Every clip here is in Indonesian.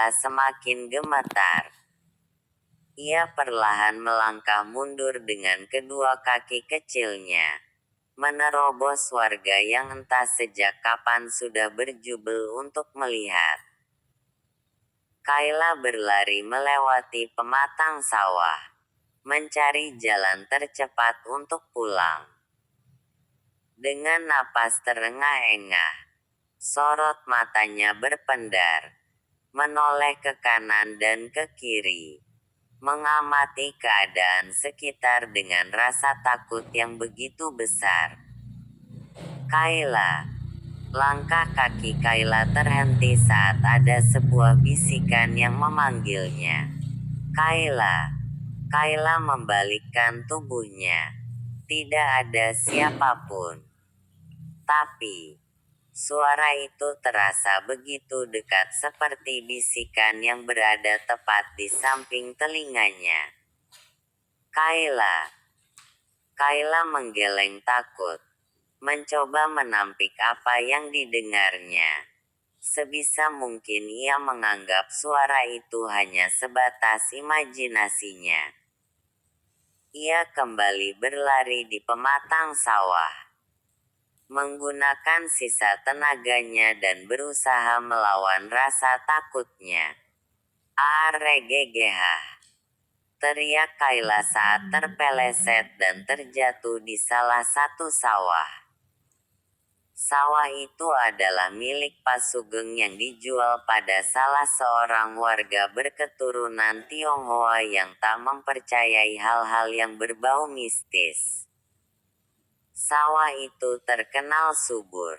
Kayla semakin gemetar. Ia perlahan melangkah mundur dengan kedua kaki kecilnya, menerobos warga yang entah sejak kapan sudah berjubel untuk melihat. Kayla berlari melewati pematang sawah, mencari jalan tercepat untuk pulang. Dengan napas terengah-engah, sorot matanya berpendar, menoleh ke kanan dan ke kiri, mengamati keadaan sekitar dengan rasa takut yang begitu besar. Kayla. Langkah kaki Kayla terhenti saat ada sebuah bisikan yang memanggilnya. Kayla. Kayla membalikkan tubuhnya. Tidak ada siapapun. Tapi, suara itu terasa begitu dekat seperti bisikan yang berada tepat di samping telinganya. Kayla. Kayla menggeleng takut, mencoba menampik apa yang didengarnya. Sebisa mungkin ia menganggap suara itu hanya sebatas imajinasinya. Ia kembali berlari di pematang sawah, menggunakan sisa tenaganya dan berusaha melawan rasa takutnya. "Argegeh!" teriak Kayla saat terpeleset dan terjatuh di salah satu sawah. Sawah itu adalah milik Pak Sugeng yang dijual pada salah seorang warga berketurunan Tionghoa yang tak mempercayai hal-hal yang berbau mistis. Sawah itu terkenal subur.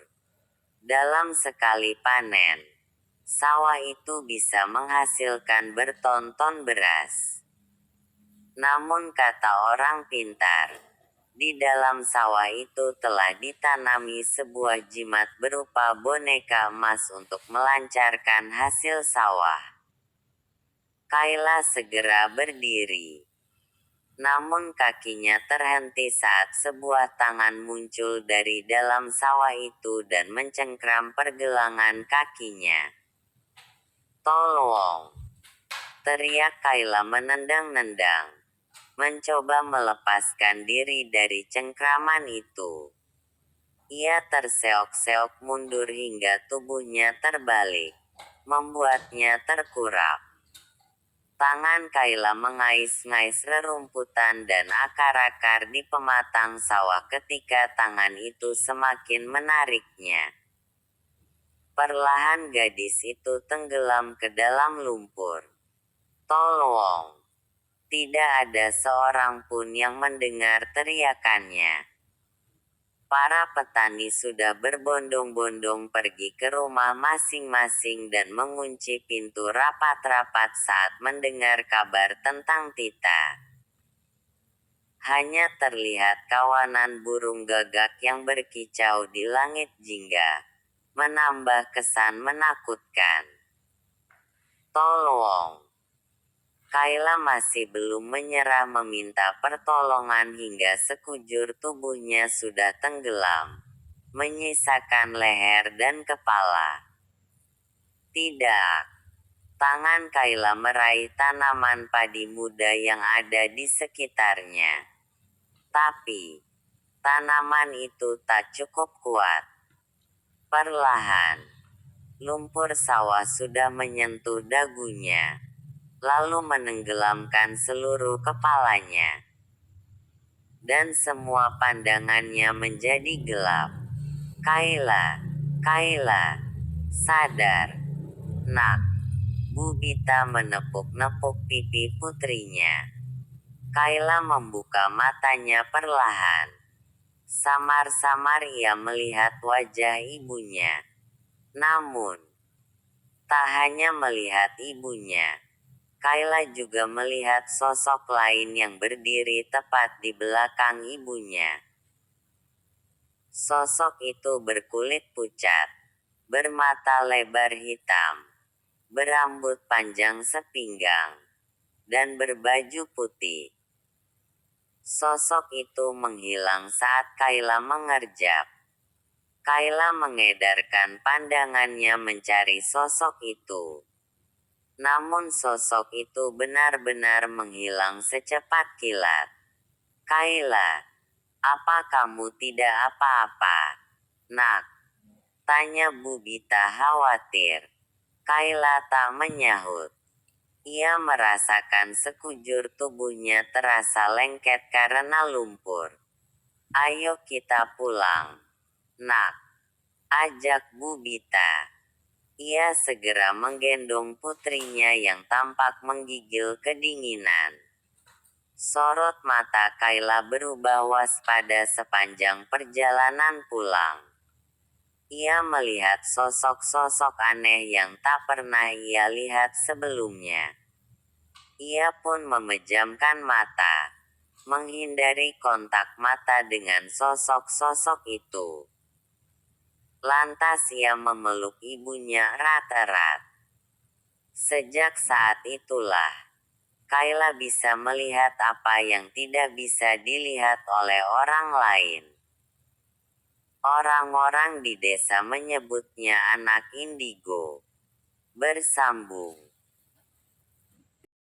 Dalam sekali panen, sawah itu bisa menghasilkan berton-ton beras. Namun kata orang pintar, di dalam sawah itu telah ditanami sebuah jimat berupa boneka emas untuk melancarkan hasil sawah. Kayla segera berdiri. Namun kakinya terhenti saat sebuah tangan muncul dari dalam sawah itu dan mencengkram pergelangan kakinya. "Tolong!" teriak Kayla menendang-nendang, mencoba melepaskan diri dari cengkraman itu. Ia terseok-seok mundur hingga tubuhnya terbalik, membuatnya terkurap. Tangan Kayla mengais-ngais rerumputan dan akar-akar di pematang sawah ketika tangan itu semakin menariknya. Perlahan gadis itu tenggelam ke dalam lumpur. "Tolong!" Tidak ada seorang pun yang mendengar teriakannya. Para petani sudah berbondong-bondong pergi ke rumah masing-masing dan mengunci pintu rapat-rapat saat mendengar kabar tentang Tita. Hanya terlihat kawanan burung gagak yang berkicau di langit jingga, menambah kesan menakutkan. "Tolong!" Kayla masih belum menyerah meminta pertolongan hingga sekujur tubuhnya sudah tenggelam, menyisakan leher dan kepala. Tidak. Tangan Kayla meraih tanaman padi muda yang ada di sekitarnya. Tapi, tanaman itu tak cukup kuat. Perlahan, lumpur sawah sudah menyentuh dagunya, lalu menenggelamkan seluruh kepalanya. Dan semua pandangannya menjadi gelap. "Kayla, Kayla, sadar, nak." Bu Bita menepuk-nepuk pipi putrinya. Kayla membuka matanya perlahan. Samar-samar ia melihat wajah ibunya. Namun, tak hanya melihat ibunya, Kayla juga melihat sosok lain yang berdiri tepat di belakang ibunya. Sosok itu berkulit pucat, bermata lebar hitam, berambut panjang sepinggang, dan berbaju putih. Sosok itu menghilang saat Kayla mengerjap. Kayla mengedarkan pandangannya mencari sosok itu. Namun sosok itu benar-benar menghilang secepat kilat. Kayla, apa kamu tidak apa-apa, Nak? Tanya Bu Bita khawatir. Kayla tak menyahut. Ia merasakan sekujur tubuhnya terasa lengket karena lumpur. Ayo kita pulang, Nak, ajak Bu Bita. Ia segera menggendong putrinya yang tampak menggigil kedinginan. Sorot mata Kayla berubah waspada sepanjang perjalanan pulang. Ia melihat sosok-sosok aneh yang tak pernah ia lihat sebelumnya. Ia pun memejamkan mata, menghindari kontak mata dengan sosok-sosok itu. Lantas ia memeluk ibunya erat-erat. Sejak saat itulah, Kayla bisa melihat apa yang tidak bisa dilihat oleh orang lain. Orang-orang di desa menyebutnya anak indigo. Bersambung.